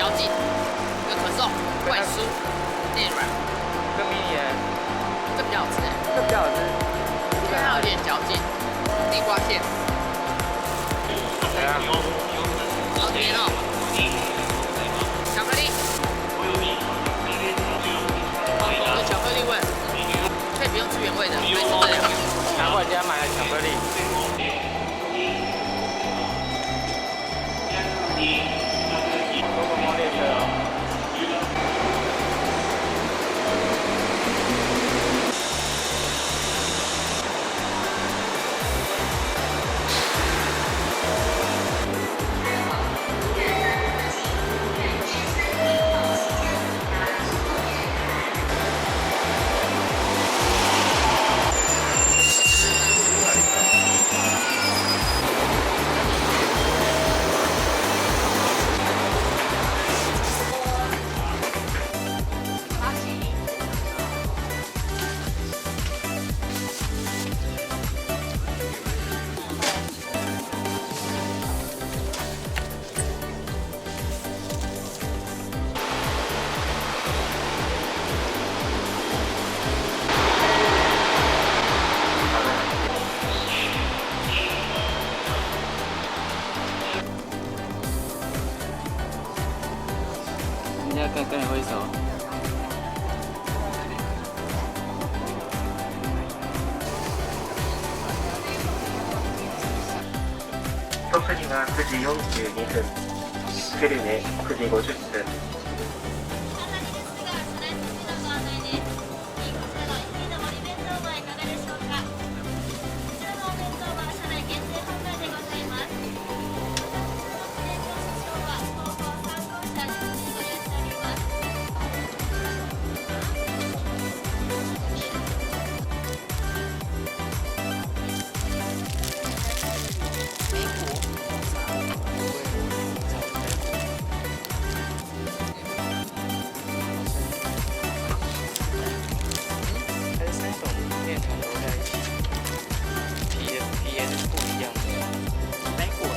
嚼劲，有可颂、外酥、内软，跟迷你这比较好吃哎，这比较好吃，因为它有点嚼劲，地瓜馅，怎样？好甜哦，巧克力，有巧克力味，可以不用吃原味的，可以吃这两个。拿回家买了巧克力。多观光列车哦。人家跟你挥手。一つには9時42分、久留米9時50分。它是3种面团揉在一起，皮也是不一样的。没果的。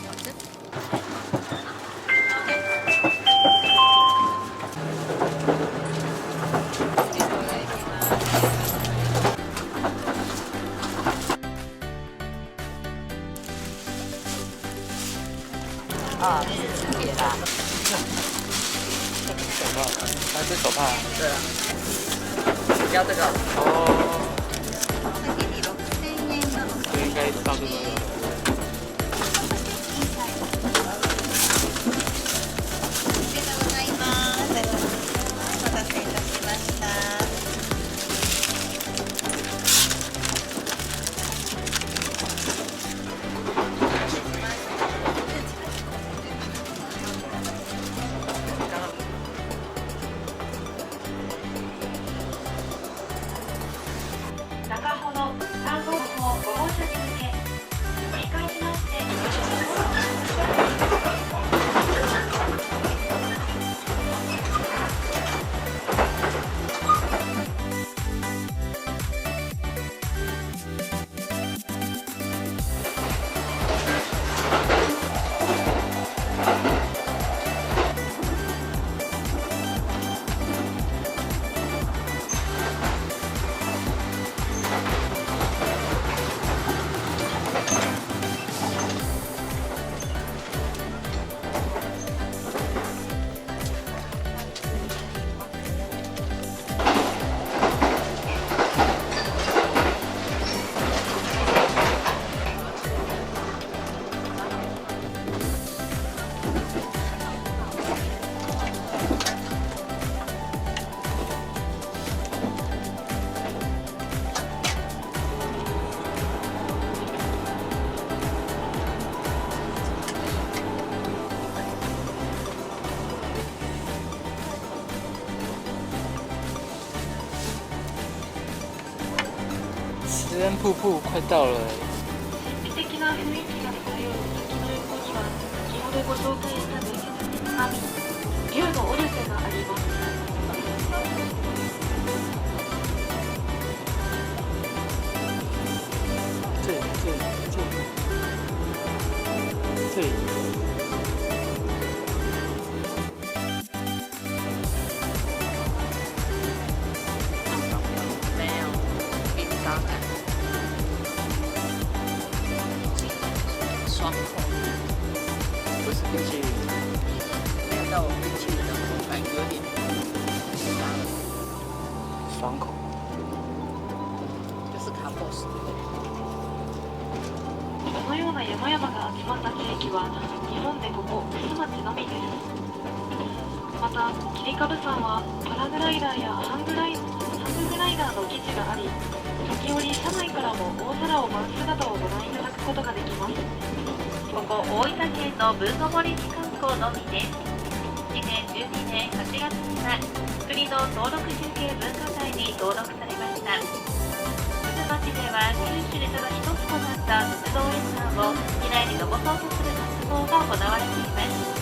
好吃。啊，是铁的。手帕，它是手帕。对啊。要这个。哦。这应该到处都有。中ほど3号5号車に向け折り返しまして慈恩瀑布快到了。素敵な雰囲気が漂う滝の横には先ほどご紹介した名曲の神竜のオルフェがあります。这里没有，冰沙感，爽口，不是冰淇淋，没有到我冰淇淋的口感，有点冰沙的，爽口。就是卡 boss。このような山々が集まった地域は日本でここ玖珠町のみです。また切り株山はパラグライダーやハンググライダーの基地があり、時折車内からも大空を舞う姿をご覧いただくことができます。ここ大分県の文登り機観光のみです。2012年8月には国の登録有形文化財に登録されました。玖珠町では九州でただ一つとなった鉄道沿岸を未来に残そうとする活動が行われています。